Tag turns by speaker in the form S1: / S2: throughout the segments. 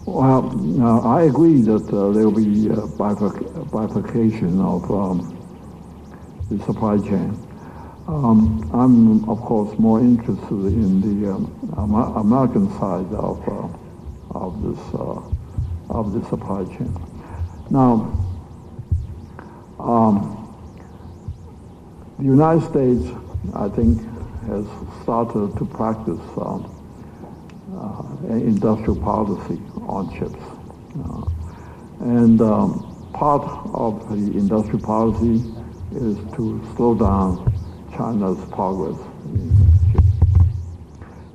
S1: Well, I agree that there will be bifurcation of the supply chain. I'm, of course, more interested in the American side of the supply chain. Now, the United States, I think, has started to practice industrial policy on chips. And part of the industrial policy is to slow down China's progress in chips.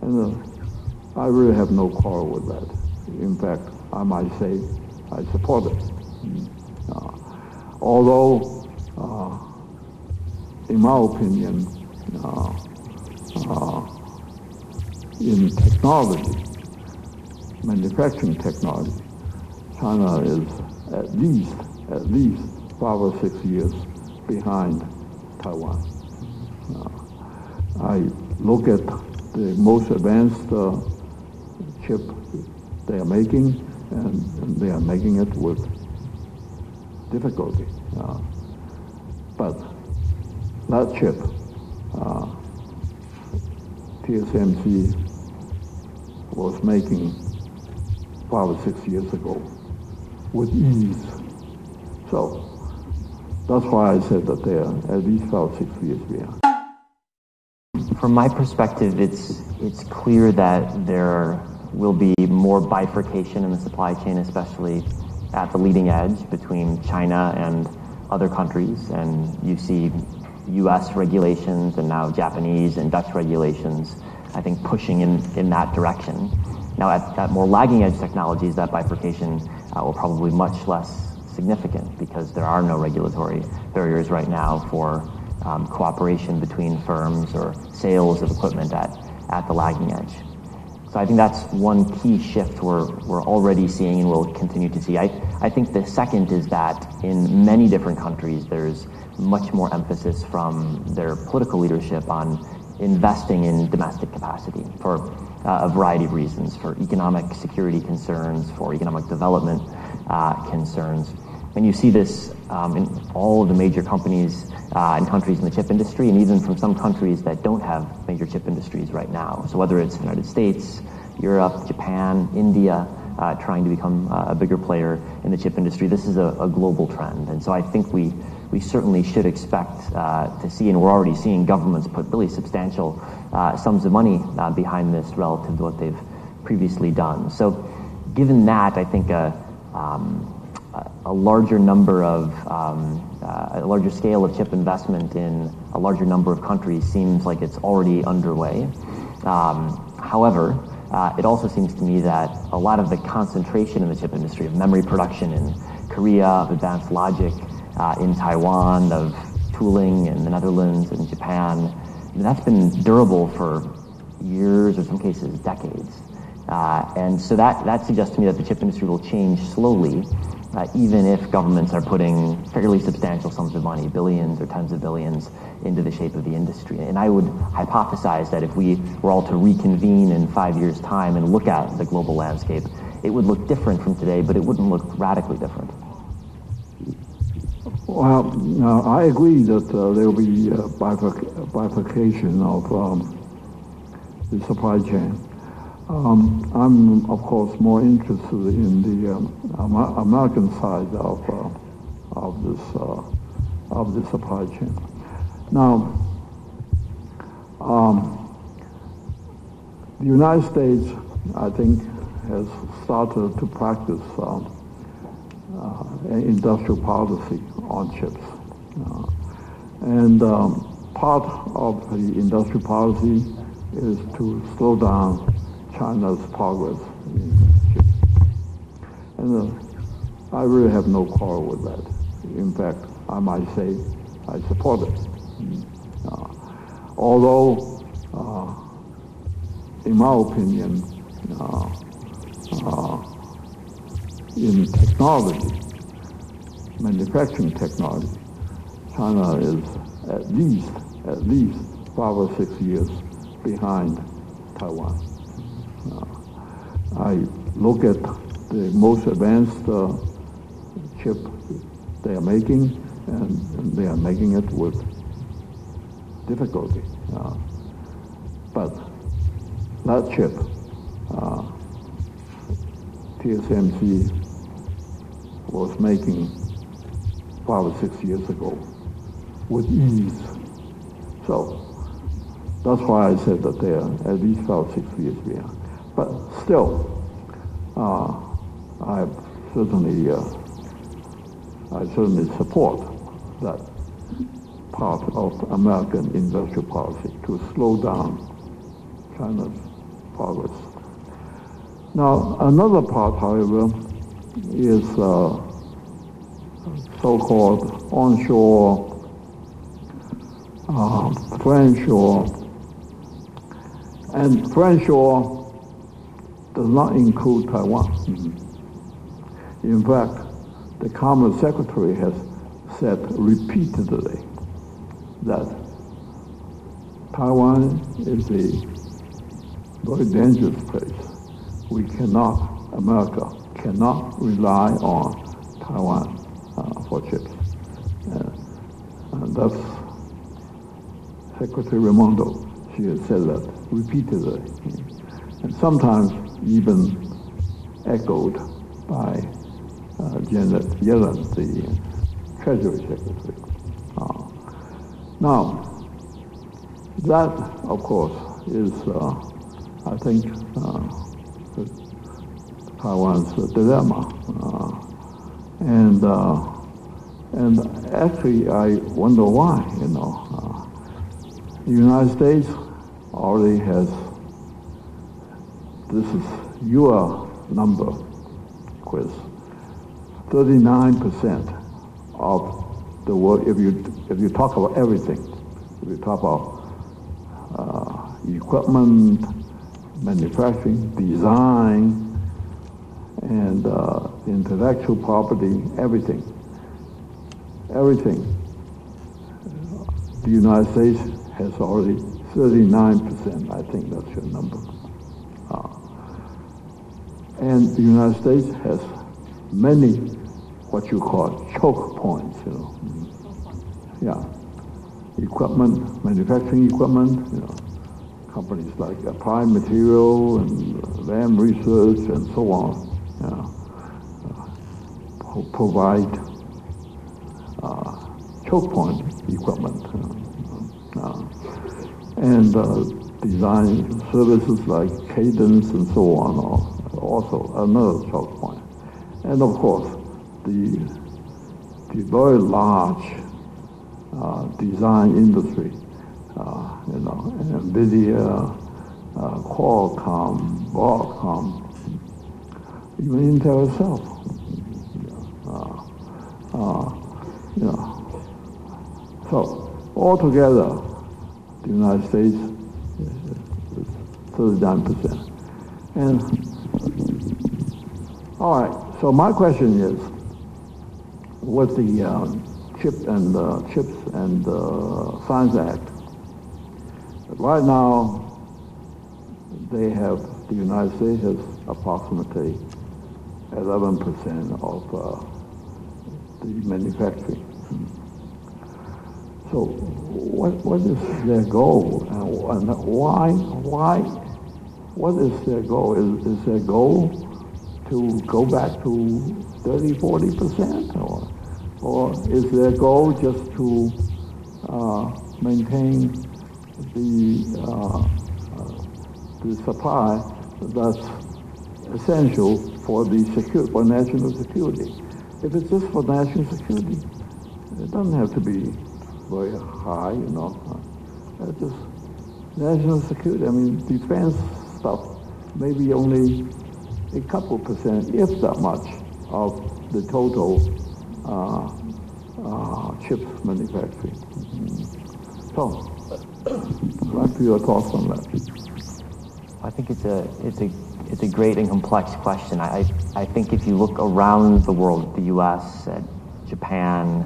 S1: And I really have no quarrel with that. In fact, I might say I support it. Although, in my opinion, in technology, manufacturing technology, China is at least 5 or 6 years behind Taiwan. I look at the most advanced chip they are making, and they are making it with difficulty. But that chip, TSMC was making 5 or 6 years ago with ease. So that's why I said that they are at least 5 or 6 years behind.
S2: From my perspective, it's clear that there will be more bifurcation in the supply chain, especially at the leading edge between China and other countries. And you see U.S. regulations and now Japanese and Dutch regulations, I think, pushing in that direction. Now, at more lagging edge technologies, that bifurcation will probably be much less significant because there are no regulatory barriers right now for cooperation between firms or sales of equipment at the lagging edge. So I think that's one key shift we're already seeing and will continue to see. I think the second is that in many different countries, there's much more emphasis from their political leadership on investing in domestic capacity for a variety of reasons, for economic security concerns, for economic development concerns. And you see this in all of the major companies and countries in the chip industry, and even from some countries that don't have major chip industries right now. So whether it's the United States, Europe, Japan, India, trying to become a bigger player in the chip industry, this is a global trend. And so I think we certainly should expect to see, and we're already seeing governments put really substantial sums of money behind this relative to what they've previously done. So given that, I think a larger number of, a larger scale of chip investment in a larger number of countries seems like it's already underway. However, it also seems to me that a lot of the concentration in the chip industry of memory production in Korea, of advanced logic in Taiwan, of tooling in the Netherlands and Japan, that's been durable for years, or in some cases decades. And so that suggests to me that the chip industry will change slowly, even if governments are putting fairly substantial sums of money, billions or tens of billions, into the shape of the industry. And I would hypothesize that if we were all to reconvene in 5 years' time and look at the global landscape, it would look different from today, but it wouldn't look radically different.
S1: Well, I agree that there will be bifurcation of the supply chain. I'm, of course, more interested in the American side of the supply chain. Now, the United States, I think, has started to practice industrial policy on chips. And part of the industrial policy is to slow down China's progress in chips. And I really have no quarrel with that. In fact, I might say I support it. Although, in my opinion, in technology, manufacturing technology, China is at least 5 or 6 years behind Taiwan. I look at the most advanced chip they are making, and they are making it with difficulty. But that chip, TSMC was making 5 or 6 years ago with ease. So that's why I said that they are at least 5 or 6 years behind. But still, I certainly support that part of American industrial policy to slow down China's progress. Now, another part, however, is so-called onshore, friendshore, and friendshore does not include Taiwan. In fact, the Commerce Secretary has said repeatedly that Taiwan is a very dangerous place. We cannot, America cannot rely on Taiwan for chips. And that's Secretary Raimondo. She has said that repeatedly, and sometimes even echoed by Janet Yellen, the Treasury Secretary. Now, that, of course, is, I think, Taiwan's dilemma. And actually, I wonder why, the United States already has, this is your number, Chris, 39% of the world, if you talk about everything, if you talk about equipment, manufacturing, design, and intellectual property, everything, the United States has already 39%, I think that's your number. And the United States has many, what you call choke points, Yeah. Equipment, manufacturing equipment, companies like Applied Material and Lam Research and so on, provide choke point equipment. And design services like Cadence and so on are also another choke point. And of course, the very large design industry, NVIDIA, Qualcomm, Broadcom, even Intel itself. So altogether, the United States is 39%. And all right, so my question is, with the Chips and Science Act, right now the United States has approximately 11% of the manufacturing. So what is their goal, and why? What is their goal? Is their goal to go back to 30-40%, or is their goal just to maintain the supply that's essential for for national security? If it's just for national security, it doesn't have to be very high, just national security. I mean, defense stuff, maybe only a couple percent, if that much, of the total chips manufacturing. So, I'd like your thoughts on that.
S2: I think it's a great and complex question. I think if you look around the world, at the U.S., at Japan,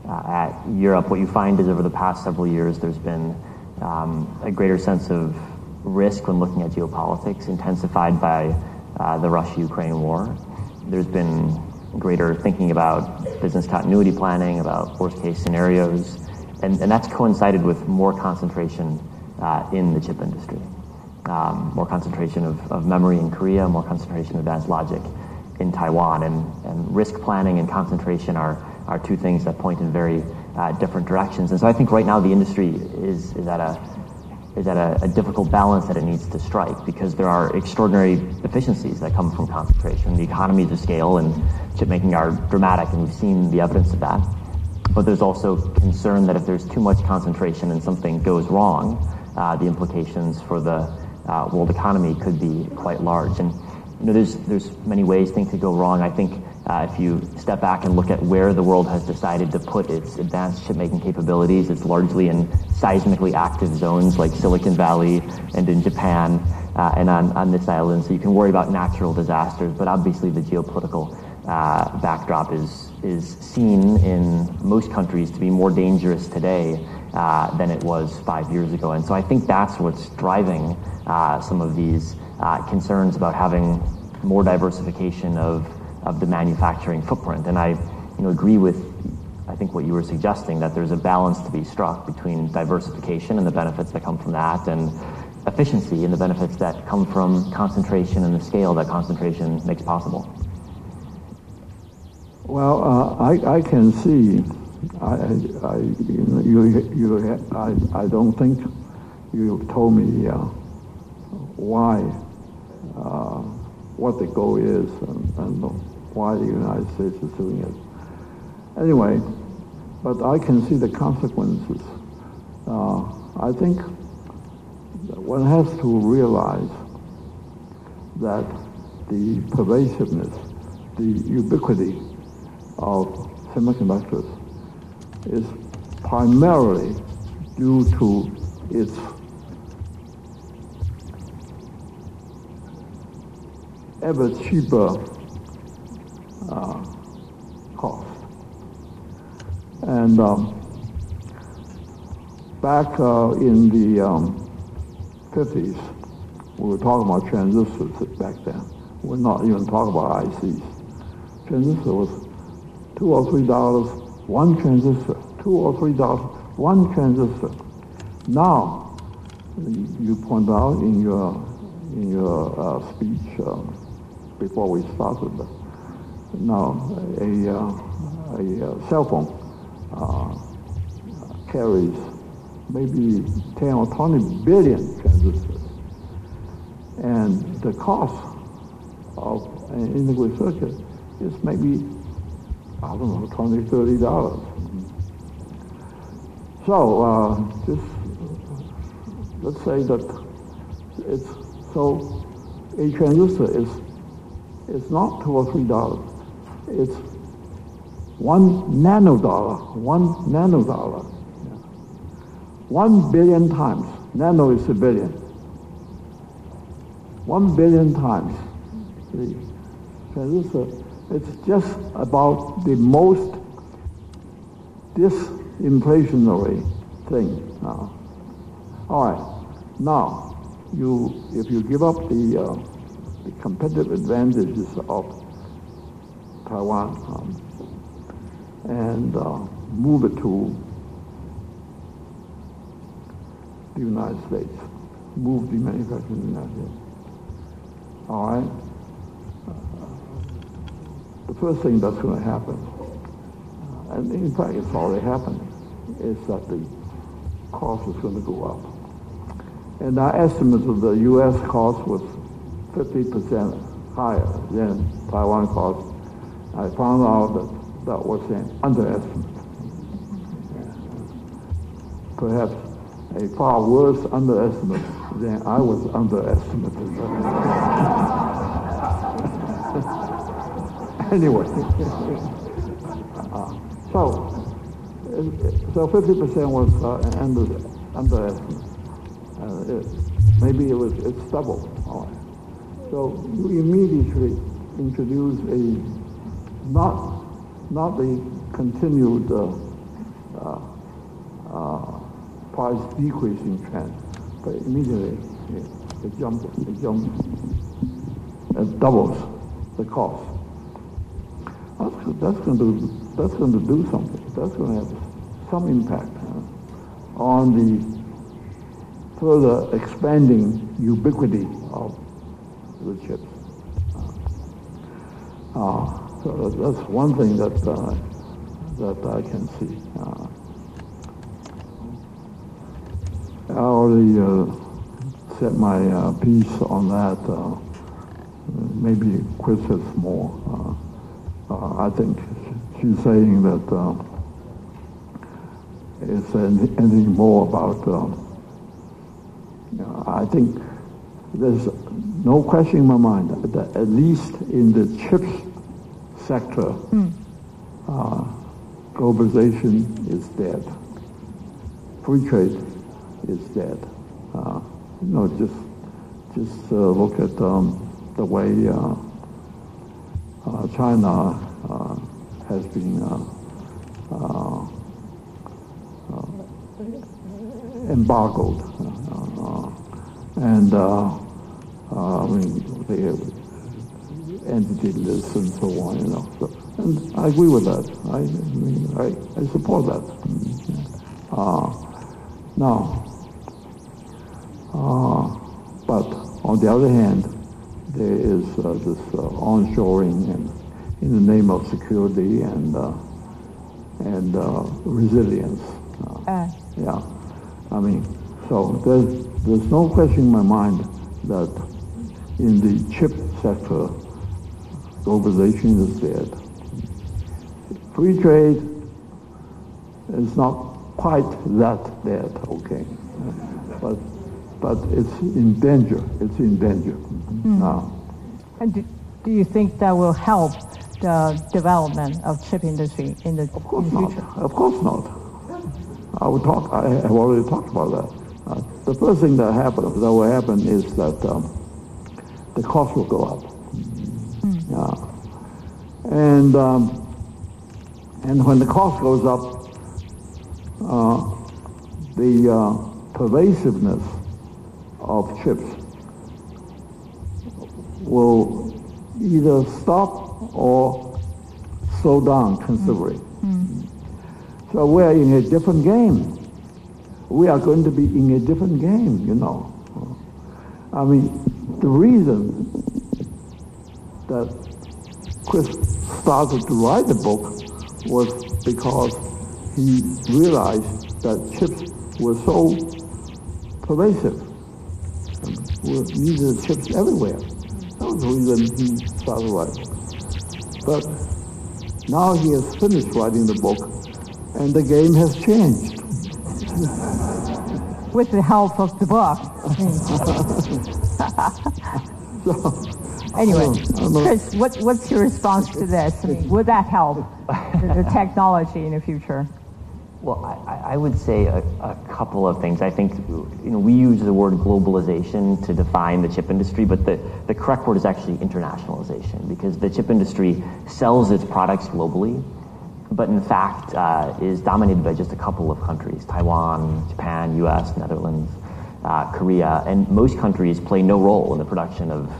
S2: at Europe, what you find is over the past several years, there's been a greater sense of risk when looking at geopolitics, intensified by the Russia-Ukraine war. there's been greater thinking about business continuity planning, about worst case scenarios, and that's coincided with more concentration in the chip industry. More concentration of memory in Korea, more concentration of advanced logic in Taiwan, and risk planning and concentration are two things that point in very different directions. And so I think right now the industry is at a difficult balance that it needs to strike, because there are extraordinary efficiencies that come from concentration. The economies of scale and chip making are dramatic, and we've seen the evidence of that. But there's also concern that if there's too much concentration and something goes wrong, the implications for the world economy could be quite large. And there's many ways things could go wrong. I think if you step back and look at where the world has decided to put its advanced chip-making capabilities, it's largely in seismically active zones like Silicon Valley and in Japan and on this island. So you can worry about natural disasters, but obviously the geopolitical backdrop is seen in most countries to be more dangerous today than it was 5 years ago. And so I think that's what's driving some of these concerns about having more diversification of the manufacturing footprint. And I agree with, I think, what you were suggesting, that there's a balance to be struck between diversification and the benefits that come from that, and efficiency and the benefits that come from concentration and the scale that concentration makes possible.
S1: Well, I can see. I don't think you told me why, what the goal is, and why the United States is doing it. Anyway, but I can see the consequences. I think one has to realize that the pervasiveness, the ubiquity of semiconductors is primarily due to its ever cheaper cost. And back in the 50s, we were talking about transistors back then. We're not even talking about ICs. Transistor was $2 or $3, one transistor. $2 or $3, one transistor. Now, you point out in your speech before we started, now a cell phone carries maybe 10 or 20 billion transistors, and the cost of an integrated circuit is maybe, I don't know, $20, $30. So let's say that a transistor is not $2 or $3. It's $1 nanodollar. 1 billion times. Nano is a billion. 1 billion times the transistor. It's just about the most disinflationary thing now. All right. Now, if you give up the competitive advantages of Taiwan and move it to the United States, move the manufacturing to the United States. All right. The first thing that's going to happen, and in fact it's already happened, is that the cost is going to go up. And our estimate of the U.S. cost was 50% higher than Taiwan cost. I found out that was an underestimate. Perhaps a far worse underestimate than I was underestimated. Anyway, so 50% was an underestimate. Maybe it's double. All right. So you immediately introduce not the continued price decreasing trend, but immediately it doubles the cost. going to do something. That's going to have some impact on the further expanding ubiquity of the chips. So that's one thing that I can see. I already said my piece on that. Maybe Chris has more. I think she's saying that it's anything more about. I think there's no question in my mind that at least in the chips sector, globalization is dead. Free trade is dead. Just look at the way China has been embargoed, and I mean they have entity lists and so on, So, and I agree with that. I support that. But on the other hand, there is this onshoring and in the name of security and resilience. Yeah, I mean, so there's no question in my mind that in the chip sector, globalization is dead. Free trade is not quite that dead, okay, but it's in danger. It's in danger now.
S3: And do you think that will help the development of chip industry in the future?
S1: Of course not. I have already talked about that. The first thing that will happen is that the cost will go up. And when the cost goes up, the pervasiveness of chips will either stop or slow down considerably. So we're in a different game. We are going to be in a different game, I mean, the reason that Chris started to write the book was because he realized that chips were so pervasive. We needed chips everywhere. That was the reason he started writing. But now he has finished writing the book, and the game has changed.
S3: With the help of the book. Anyway, Chris, what's your response to this? I mean, would that help the technology in the future?
S2: Well, I would say a couple of things. I think we use the word globalization to define the chip industry, but the correct word is actually internationalization, because the chip industry sells its products globally, but in fact is dominated by just a couple of countries: Taiwan, Japan, U.S., Netherlands, Korea, and most countries play no role in the production of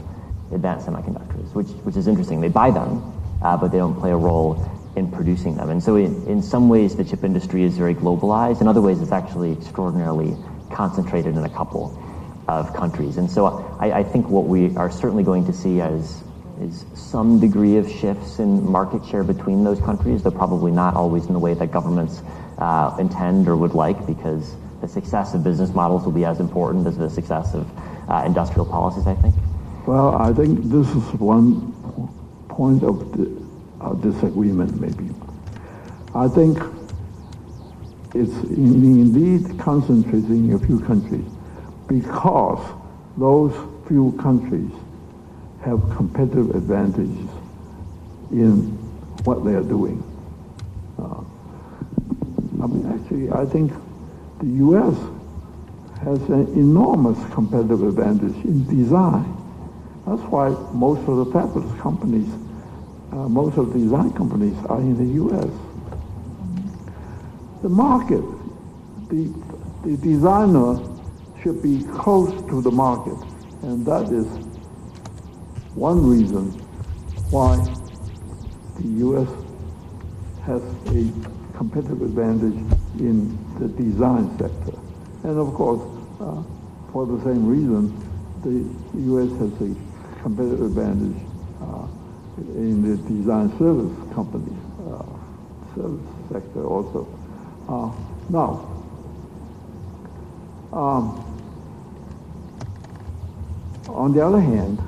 S2: advanced semiconductors, which is interesting. They buy them, but they don't play a role in producing them. And so in some ways the chip industry is very globalized. In other ways it's actually extraordinarily concentrated in a couple of countries. And so I think what we are certainly going to see is some degree of shifts in market share between those countries, though probably not always in the way that governments intend or would like, because the success of business models will be as important as the success of industrial policies, I think.
S1: Well, I think this is one point of disagreement, maybe. I think it's indeed concentrated in a few countries because those few countries have competitive advantages in what they are doing. I think the U.S. has an enormous competitive advantage in design. That's why most of the fabless companies, most of the design companies are in the U.S. The market, the designer should be close to the market, and that is one reason why the U.S. has a competitive advantage in the design sector. And of course, for the same reason, the U.S. has a competitive advantage in the design service companies, service sector also. Now, on the other hand,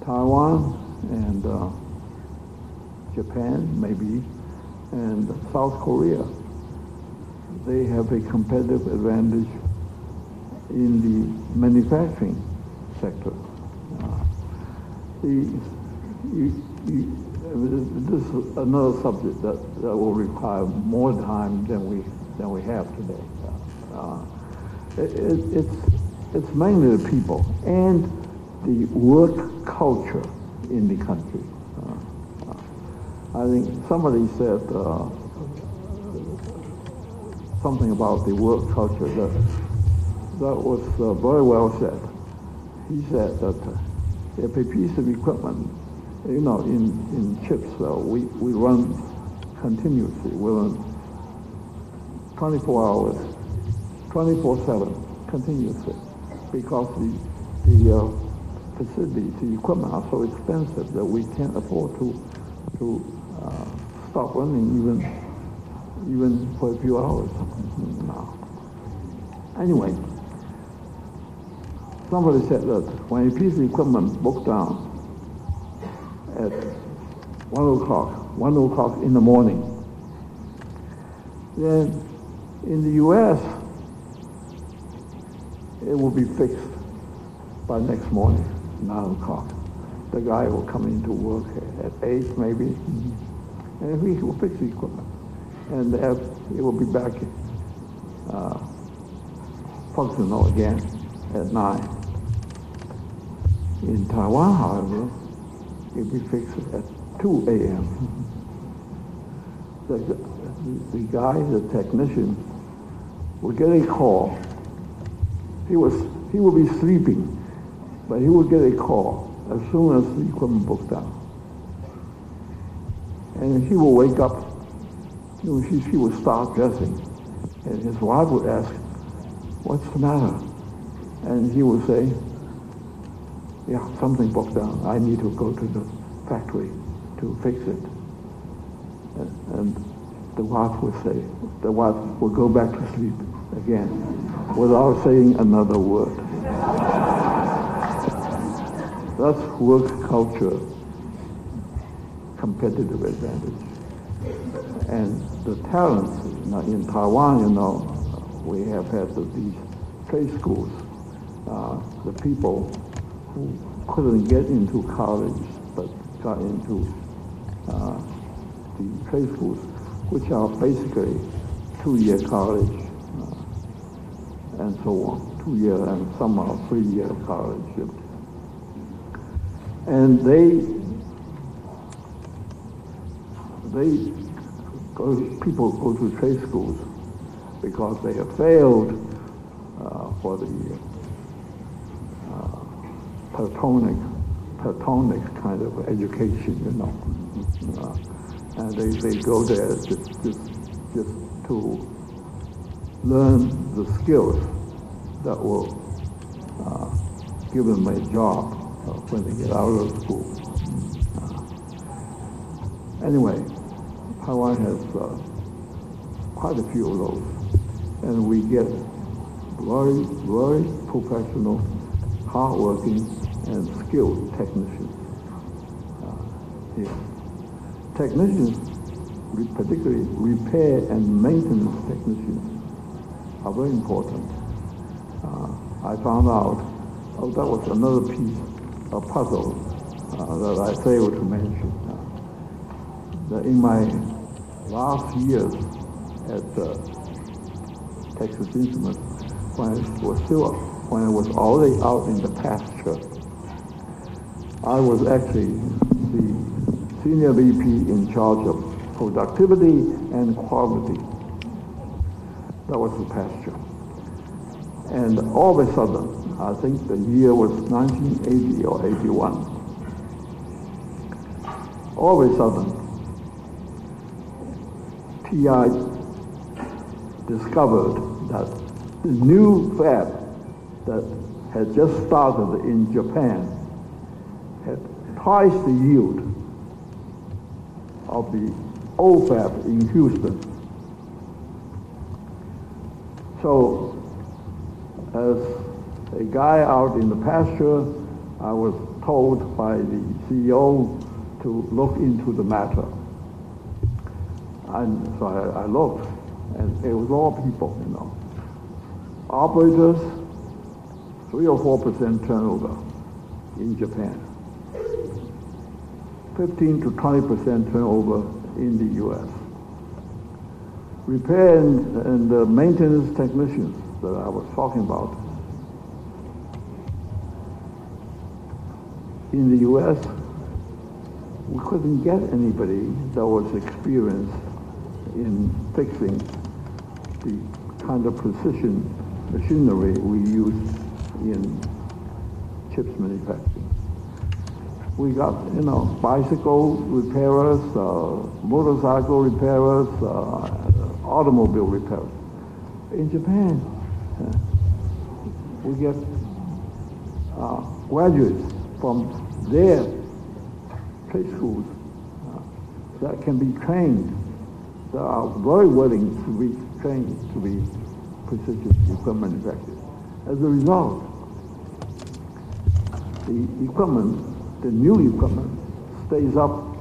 S1: Taiwan and Japan, maybe, and South Korea, they have a competitive advantage in the manufacturing sector. This is another subject that will require more time than we have today. It's mainly the people and the work culture in the country. I think somebody said something about the work culture that was very well said. He said that if a piece of equipment, in chips, we run continuously. We run 24 hours, 24/7, continuously, because the facilities, the equipment are so expensive that we can't afford to stop running even for a few hours. No. Anyway, somebody said that when a piece of equipment broke down at 1 o'clock in the morning, then in the U.S., it will be fixed by next morning, 9 o'clock. The guy will come into work at 8 maybe, and he will fix the equipment. And it will be back functional again at 9. In Taiwan, however, it will be fixed at 2 a.m. The guy, the technician, will get a call. He will be sleeping, but he will get a call as soon as the equipment broke down. And he will wake up, he will start dressing, and his wife would ask, "What's the matter?" And he would say, "Yeah, something broke down. I need to go to the factory to fix it." And the wife would go back to sleep again without saying another word. That's work culture, competitive advantage. And the talents, in Taiwan, we have had these trade schools. The people who couldn't get into college but got into the trade schools, which are basically 2-year college and so on, 2-year and some are 3-year college. And people go to trade schools because they have failed for the Platonic kind of education, and they go there just to learn the skills that will give them a job when they get out of school. Anyway, Taiwan has quite a few of those, and we get very, very professional, hardworking, and skilled technicians here. Technicians, particularly repair and maintenance technicians, are very important. I found out, that was another piece of puzzle that I failed to mention. That in my last years at Texas Instruments, when I was already out in the pasture, I was actually the senior VP in charge of productivity and quality. That was the pasture. And all of a sudden, I think the year was 1980 or 81, all of a sudden, TI discovered that the new fab that had just started in Japan had twice the yield of the old fab in Houston. So, as a guy out in the pasture, I was told by the CEO to look into the matter. And so I looked, and it was all people, you know. Operators, 3 or 4% turnover in Japan. 15 to 20% turnover in the U.S. Repair and maintenance technicians that I was talking about in the U.S., we couldn't get anybody that was experienced in fixing the kind of precision machinery we use in chips manufacturing. We got, you know, bicycle repairers, motorcycle repairers, automobile repairers. In Japan, we get graduates from their trade schools that can be trained, that are very willing to be trained to be precision equipment manufacturers. As a result, the equipment, the new equipment, stays up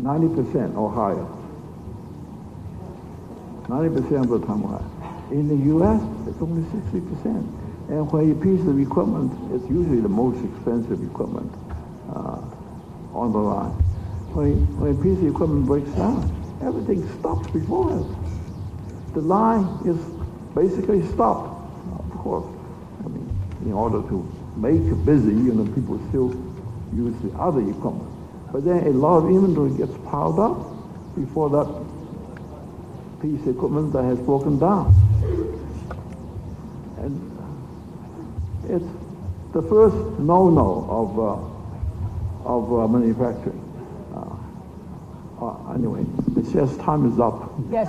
S1: 90% or higher. 90% of the time or higher. In the U.S., it's only 60%. And when a piece of equipment, it's usually the most expensive equipment on the line. When a piece of equipment breaks down, everything stops before it. The line is basically stopped. Of course, I mean, in order to make it busy, you know, people still use the other equipment. But then a lot of inventory gets piled up before that piece of equipment that has broken down. And it's the first no-no of manufacturing. Anyway, it says time is up.
S3: Yes.